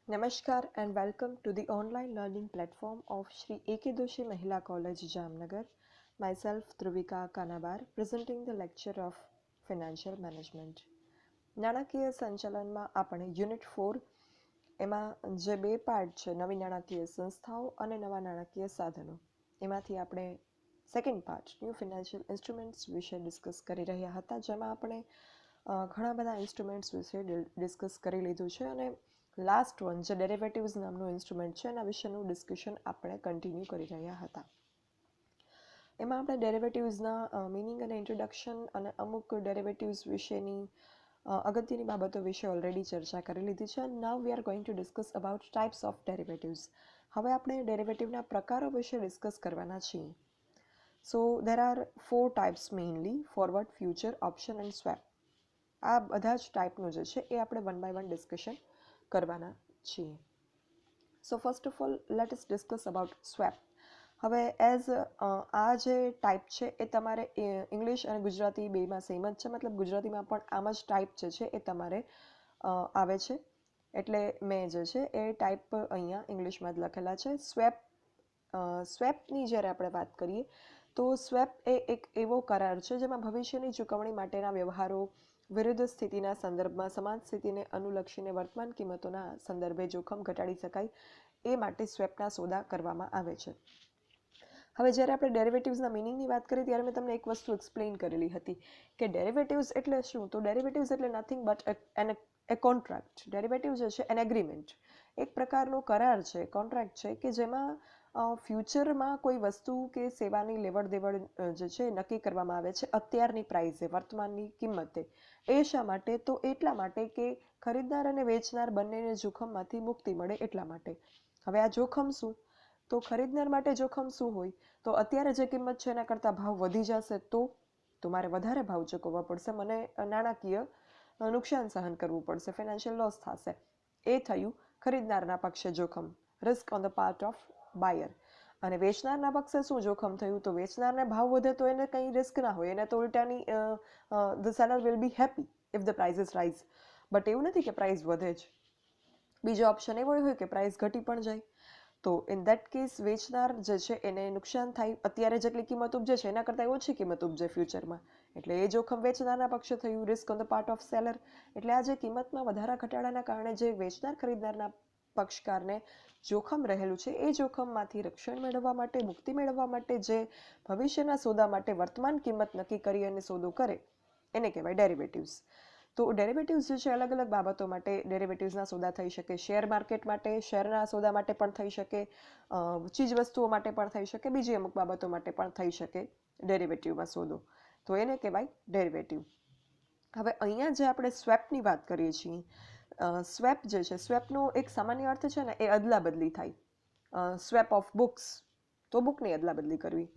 Namaskar and welcome to the online learning platform of Shri A.K. Doshi Mahila College, Jamnagar. Myself, Dhruvika Kanabar, presenting the lecture of Financial Management. નાણાકીય સંચાલનમાં આપણે unit 4 એમાં જે બે part છે નવી નાણાકીય સંસ્થાઓ અને નવા નાણાકીય સાધનો એમાંથી આપણે second part new financial instruments વિશે ડિસ્કસ કરી રહ્યા હતા, જેમાં આપણે ઘણા બધા ઇન્સ્ટ્રુમેન્ટ્સ વિશે ડિસ્કસ કરી લીધું છે અને લાસ્ટ વન જે ડેરિવેટિવ્સ નામનું ઇન્સ્ટ્રુમેન્ટ છે એના વિશેનું ડિસ્કશન આપણે કન્ટિન્યુ કરી રહ્યા હતા. એમાં આપણે ડેરિવેટિવ્સના મિનિંગ અને ઇન્ટ્રોડક્શન અને અમુક ડેરિવેટિવ્સ વિશેની અગત્યની બાબતો વિશે ઓલરેડી ચર્ચા કરી લીધી છે. Now we are going to discuss about types of derivatives. હવે આપણે ડેરિવેટિવના પ્રકારો વિશે ડિસ્કસ કરવાના છીએ. So there are 4 types mainly: forward, future, option and swap. આ બધા જ ટાઈપનું જે છે એ આપણે વન બાય વન ડિસ્કશન કરવાના છીએ. So first of all let us discuss about swap. હવે એઝ આ જે ટાઈપ છે એ તમારે ઇંગ્લિશ અને ગુજરાતી બેમાં સેમ જ છે, મતલબ ગુજરાતીમાં પણ આમ જ ટાઈપ જે છે એ તમારે આવે છે, એટલે મેં જે છે એ ટાઈપ અહીંયા ઇંગ્લિશમાં જ લખેલા છે. સ્વેપની જ્યારે આપણે વાત કરીએ તો સ્વેપ એ એક એવો કરાર છે જેમાં ભવિષ્યની ચૂકવણી માટેના વ્યવહારો વિરુદ્ધ સ્થિતિના સંદર્ભમાં સમાન સ્થિતિને અનુલક્ષીને વર્તમાન કિંમતોના સંદર્ભે જોખમ ઘટાડી શકાય એ માટે સ્વેપના સોદા કરવામાં આવે છે. હવે જ્યારે આપણે ડેરિવેટિવ્સના મિનિંગની વાત કરી ત્યારે મેં તમને એક વસ્તુ એક્સપ્લેન કરેલી હતી કે ડેરિવેટિવ્સ એટલે શું. તો ડેરિવેટિવ્સ એટલે nothing but A contract. Derivative જે છે એન એગ્રીમેન્ટ, એક પ્રકારનો કરાર છે, કોન્ટ્રાક્ટ છે કે જેમાં ફ્યુચરમાં કોઈ વસ્તુ કે સેવાની લેવડ દેવડ જે છે નક્કી કરવામાં આવે છે અત્યારની પ્રાઇઝે, વર્તમાનની કિંમતે. એ શા માટે? તો એટલા માટે કે ખરીદનાર અને વેચનાર બંનેને જોખમમાંથી મુક્તિ મળે એટલા માટે. હવે આ જોખમ શું? તો ખરીદનાર માટે જોખમ શું હોય? તો અત્યારે જે કિંમત છે એના કરતાં ભાવ વધી જશે તો મારે વધારે ભાવ ચૂકવવા પડશે, મને નાણાકીય નુકસાન સહન કરવું પડશે, ફાઇનાન્શિયલ લોસ થશે. એ થયું ખરીદનારના પક્ષે જોખમ, risk on the part of buyer. અને વેચનારના પક્ષે શું જોખમ થયું? તો વેચનારને ભાવ વધે તો એને કંઈ રિસ્ક ના હોય, એને તો ઉલટાની the seller will be happy if the prices rise. But એવું નથી કે પ્રાઇસ વધે જ. બીજો ઓપ્શન એવો હોય કે પ્રાઇસ ઘટી પણ જાય. તો ઇન દેટ કેસ વેચનાર જે છે એને નુકસાન થાય, અત્યારે જેટલી કિંમત ઉપજે છે એના કરતાં ઓછી કિંમત ઉપજે ફ્યુચરમાં, એટલે એ જોખમ વેચનારના પક્ષે થયું, risk on the part of seller. એટલે આ જે કિંમતમાં વધારા ઘટાડાના કારણે જે વેચનાર ખરીદનારના પક્ષકારને જોખમ રહેલું છે એ જોખમમાંથી રક્ષણ મેળવવા માટે, મુક્તિ મેળવવા માટે જે ભવિષ્યના સોદા માટે વર્તમાન કિંમત નક્કી કરી અને સોદો કરે એને કહેવાય ડેરિવેટિવ્સ. તો ડેરિવેટિવ્સ જે છે અલગ અલગ બાબતો માટે ડેરિવેટિવ્સના સોદા થઈ શકે. શેર માર્કેટ માટે, શેરના સોદા માટે પણ થઈ શકે, ચીજ વસ્તુઓ માટે પણ થઈ શકે, બીજી અમુક બાબતો માટે પણ થઈ શકે ડેરિવેટિવમાં સોદો. તો એને કહેવાય ડેરિવેટિવ. હવે અહીંયા જે આપણે સ્વેપની વાત કરીએ છીએ, સ્વેપ જે છે, સ્વેપનો એક સામાન્ય અર્થ છે ને એ અદલા બદલી થાય. સ્વેપ ઓફ બુક્સ તો બુકની અદલા બદલી કરવી,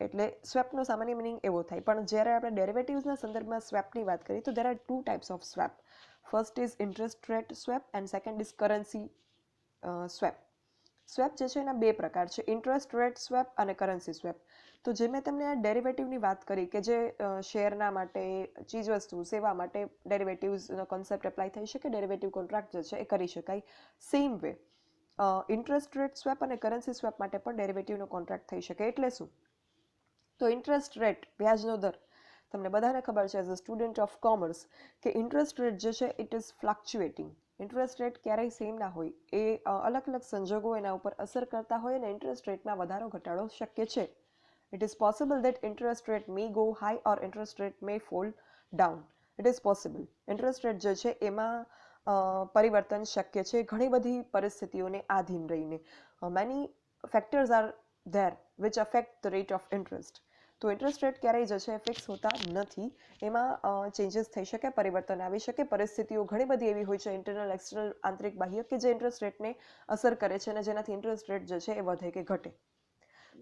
એટલે સ્વેપનો સામાન્ય મિનિંગ એવો થાય. પણ જ્યારે આપણે ડેરિવેટિવ્સના સંદર્ભમાં સ્વેપની વાત કરીએ તો there are 2 types of swap. First is interest rate swap and second is currency swap. Swap જે છે એના બે પ્રકાર છે, ઇન્ટરેસ્ટ રેટ સ્વેપ અને કરન્સી સ્વેપ. તો જે મેં તમને આ ડેરિવેટિવની વાત કરી કે જે શેરના માટે, ચીજવસ્તુ, સેવા માટે ડેરિવેટિવ્સનો કોન્સેપ્ટ એપ્લાય થઈ શકે, ડેરિવેટિવ કોન્ટ્રાક્ટ જે છે એ કરી શકાય. Same way interest rate swap અને કરન્સી સ્વેપ માટે પણ ડેરિવેટિવનો કોન્ટ્રાક્ટ થઈ શકે. એટલે શું? તો ઇન્ટરેસ્ટ રેટ, વ્યાજનો દર, તમને બધાને ખબર છે as a student of commerce કે ઇન્ટરેસ્ટ રેટ જે છે ઇટ ઇઝ ફ્લક્ચ્યુએટિંગ. ઇન્ટરેસ્ટ રેટ ક્યારેય સેમ ના હોય, એ અલગ અલગ સંજોગો એના ઉપર અસર કરતા હોય અને ઇન્ટરેસ્ટ રેટમાં વધારો ઘટાડો શક્ય છે. It is possible that interest rate may go high or interest rate May fall down. It is possible. Interest rate જે છે એમાં પરિવર્તન શક્ય છે ઘણી બધી પરિસ્થિતિઓને આધીન રહીને. Many factors are there which affect the rate of interest. તો ઇન્ટરેસ્ટ રેટ ક્યારેય જે છે ફિક્સ હોતા નથી, એમાં ચેન્જીસ થઈ શકે, પરિવર્તન આવી શકે. પરિસ્થિતિઓ ઘણી બધી એવી હોય છે, ઇન્ટરનલ, એક્સટર્નલ, આંતરિક, બાહ્ય, કે જે ઇન્ટરેસ્ટ રેટને અસર કરે છે અને જેનાથી ઇન્ટરેસ્ટ રેટ જે છે એ વધે કે ઘટે.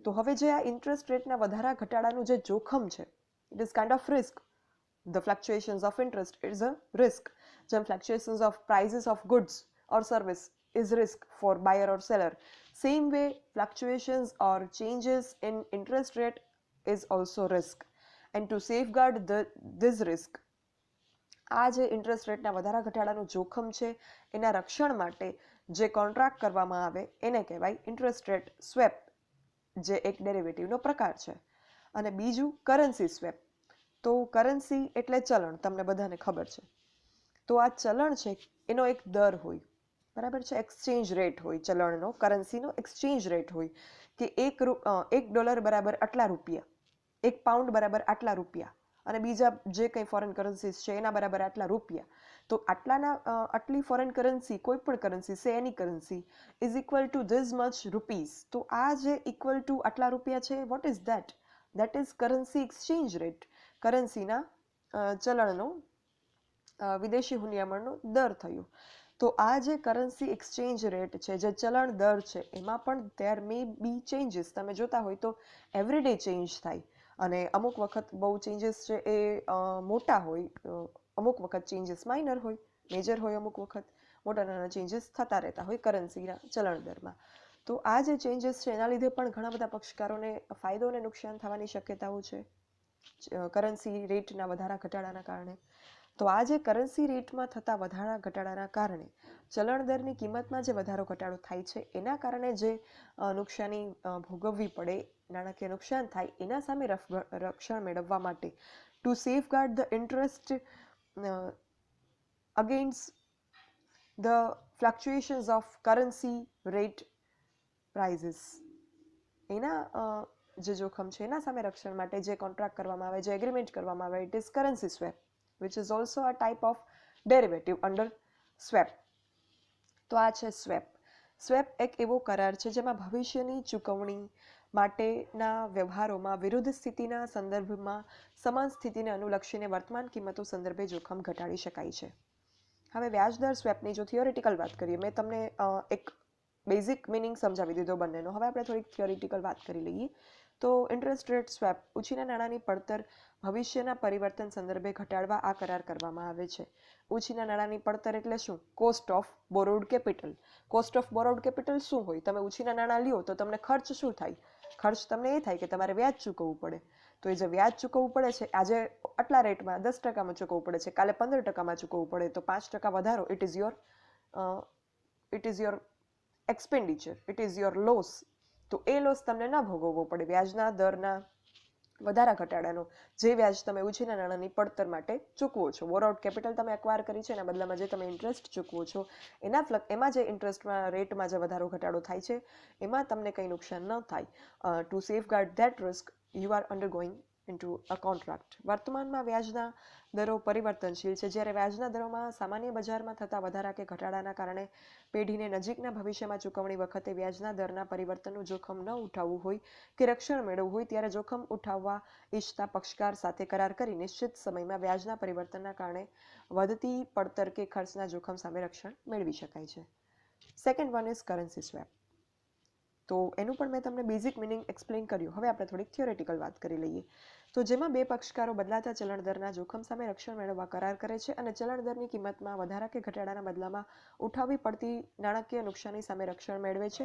તો હવે જે આ ઇન્ટરેસ્ટ રેટના વધારા ઘટાડાનું જે જોખમ છે, it is kind of risk. The fluctuations of interest is a risk. જેમ fluctuations of prices of goods or service is risk for buyer or seller. Same way, fluctuations or changes in interest rate is also risk. And to safeguard this risk, આ જે interest રેટના વધારા ઘટાડાનું જોખમ છે એના રક્ષણ માટે જે કોન્ટ્રાક્ટ કરવામાં આવે એને કહેવાય ઇન્ટરેસ્ટ રેટ સ્વેપ, જે એક ડેરિવેટિવનો પ્રકાર છે. અને બીજું કરન્સી સ્વેપ. તો કરન્સી એટલે ચલણ, તમને બધાને ખબર છે. તો આ ચલણ છે એનો એક દર હોય, બરાબર છે, એક્સચેન્જ રેટ હોય ચલણનો, કરન્સીનો એક્સચેન્જ રેટ હોય કે $1 બરાબર આટલા રૂપિયા, £1 બરાબર આટલા રૂપિયા, અને બીજા જે કંઈ ફોરેન કરન્સીસ છે એના બરાબર આટલા રૂપિયા. તો આટલી ફોરેન કરન્સી, કોઈ પણ currency say any currency is equal to this much rupees. તો આ જે ઇક્વલ ટુ આટલા રૂપિયા છે, what is that? That is currency exchange rate, કરન્સીના ચલણનો વિદેશી હુંડિયામણનો દર થયો. તો આ જે કરન્સી એક્સચેન્જ રેટ છે, જે ચલણ દર છે, એમાં પણ ધેર મે બી ચેન્જીસ. તમે જોતા હોય તો એવરીડે ચેન્જ થાય, અને અમુક વખત બહુ ચેન્જીસ છે એ મોટા હોય, અમુક વખત ચેન્જીસ માઇનર હોય, મેજર હોય, અમુક વખત મોટા નાના ચેન્જીસ થતા રહેતા હોય કરન્સીના ચલણ દરમાં. તો આ જે ચેન્જીસ છે એના લીધે પણ ઘણા બધા પક્ષકારોને ફાયદો અને નુકસાન થવાની શક્યતાઓ છે કરન્સી રેટના વધારા ઘટાડાના કારણે. તો આ જે કરન્સી રેટમાં થતા વધારા ઘટાડાના કારણે ચલણ દરની કિંમતમાં જે વધારો ઘટાડો થાય છે, એના કારણે જે નુકસાની ભોગવવી પડે, નાણાકીય નુકસાન થાય, એના સામે રક્ષણ મેળવવા માટે to safeguard the interest against the fluctuations of currency rate prices, એના જે જોખમ છે એના સામે રક્ષણ માટે જે કોન્ટ્રાક્ટ કરવામાં આવે, જે એગ્રીમેન્ટ કરવામાં આવે, it is currency swap, which is also a type of derivative under swap. તો આ છે સ્વેપ. સ્વેપ એક એવો કરાર છે જેમાં ભવિષ્યની ચૂકવણી માટેના વ્યવહારોમાં વિરુદ્ધ સ્થિતિના સંદર્ભમાં સમાન સ્થિતિને અનુલક્ષીને વર્તમાન કિંમતો સંદર્ભે જોખમ ઘટાડી શકાય છે. હવે વ્યાજદર સ્વેપની જો થિયોરિટિકલ વાત કરીએ, મેં તમને એક બેઝિક મિનિંગ સમજાવી દીધો બંનેનો. હવે આપણે થોડીક થિયોરિટિકલ વાત કરી લઈએ. તો ઇન્ટરેસ્ટ રેટ સ્વેપ, ઉછીના નાણાંની પડતર ભવિષ્યના પરિવર્તન સંદર્ભે ઘટાડવા આ કરાર કરવામાં આવે છે. ઉછીના નાણાંની પડતર એટલે શું? Cost of borrowed capital. Cost of borrowed capital શું હોય? તમે ઉછીના નાણાં લ્યો તો તમને ખર્ચ શું થાય? ખર્ચ તમને એ થાય કે તમારે વ્યાજ ચૂકવવું પડે. તો એ જે વ્યાજ ચૂકવવું પડે છે, આજે આટલા રેટમાં 10%માં ચૂકવવું પડે છે, કાલે 15%માં ચૂકવવું પડે, તો 5% વધારો, it is your expenditure, it is your loss. તો એ લોસ તમને ન ભોગવવો પડે વ્યાજના દરના વધારા ઘટાડાનો, જે વ્યાજ તમે ઉછીના નાણાંની પડતર માટે ચૂકવો છો. બોરોડ કેપિટલ તમે એક્વાયર કરી છે, એના બદલામાં જે તમે ઇન્ટરેસ્ટ ચૂકવો છો, એમાં જે ઇન્ટરેસ્ટમાં રેટમાં જે વધારો ઘટાડો થાય છે, એમાં તમને કંઈ નુકસાન ન થાય. To safeguard that risk you are undergoing into a contract. વર્તમાનમાં વ્યાજના દરો પરિવર્તનશીલ છે. જ્યારે વ્યાજના દરોમાં સામાન્ય બજારમાં થતા વધારા કે ઘટાડાના કારણે પેઢીને નજીકના ભવિષ્યમાં ચૂકવણી વખતે વ્યાજના દરના પરિવર્તનનું જોખમ ન ઉઠાવવું હોય કે રક્ષણ મેળવવું હોય, ત્યારે જોખમ ઉઠાવવા ઈચ્છતા પક્ષકાર સાથે કરાર કરી નિશ્ચિત સમયમાં વ્યાજના પરિવર્તનના કારણે વધતી પડતર કે ખર્ચના જોખમ સામે રક્ષણ મેળવી શકાય છે. Second one is currency swap. તો એનું પણ મેં તમને બેઝિક મિનિંગ એક્સપ્લેન કર્યું. હવે આપણે થોડીક થિયોરિટિકલ વાત કરી લઈએ. તો જેમાં બે પક્ષકારો બદલાતા ચલણ દરના જોખમ સામે રક્ષણ મેળવવા કરાર કરે છે અને ચલણ દરની કિંમતમાં વધારા કે ઘટાડાના બદલામાં ઉઠાવવી પડતી નાણાકીય નુકસાની સામે રક્ષણ મેળવે છે.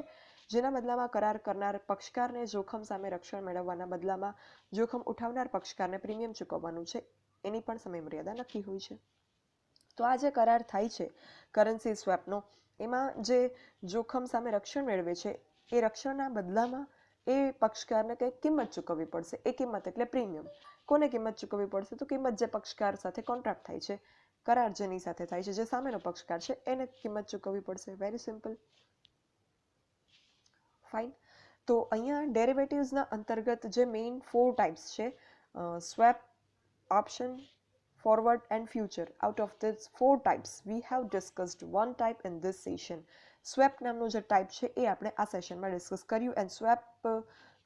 જેના બદલામાં કરાર કરનાર પક્ષકારને જોખમ સામે રક્ષણ મેળવવાના બદલામાં જોખમ ઉઠાવનાર પક્ષકારને પ્રીમિયમ ચૂકવવાનું છે, એની પણ સમયમર્યાદા નક્કી હોય છે. તો આ જે કરાર થાય છે કરન્સી સ્વેપનો, એમાં જે જોખમ સામે રક્ષણ મેળવે છે, એ રક્ષણના બદલામાં એ પક્ષકારને કંઈક કિંમત ચૂકવવી પડશે. એ કિંમત એટલે પ્રીમિયમ. કોને કિંમત ચૂકવવી પડશે? તો કિંમત જે પક્ષકાર સાથે કોન્ટ્રાક્ટ થાય છે, કરાર જેની સાથે થાય છે, જે સામેનો પક્ષકાર છે, એને કિંમત ચૂકવવી પડશે. Very simple. ફાઇન. તો અહીંયા ડેરિવેટિવ્સના અંતર્ગત જે મેઇન 4 ટાઈપ્સ છે, swap, option, forward and future. Out of these 4 types, we have discussed one type in this session. Swap નામનું જે ટાઈપ છે એ આપણે આ સેશનમાં ડિસ્કસ કર્યું. And swap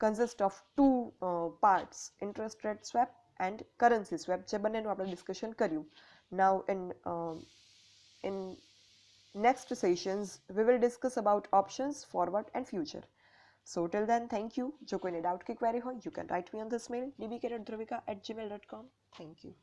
consist of 2 parts, interest rate swap and currency swap, જે બંનેનું આપણે ડિસ્કશન કર્યું. નાઉ in next sessions we will discuss about options, forward and future. So till then, thank you. જો કોઈને ડાઉટ કે ક્વેરી હોય, you can write me on this mail dbk.dhruvika@gmail.com. Thank you.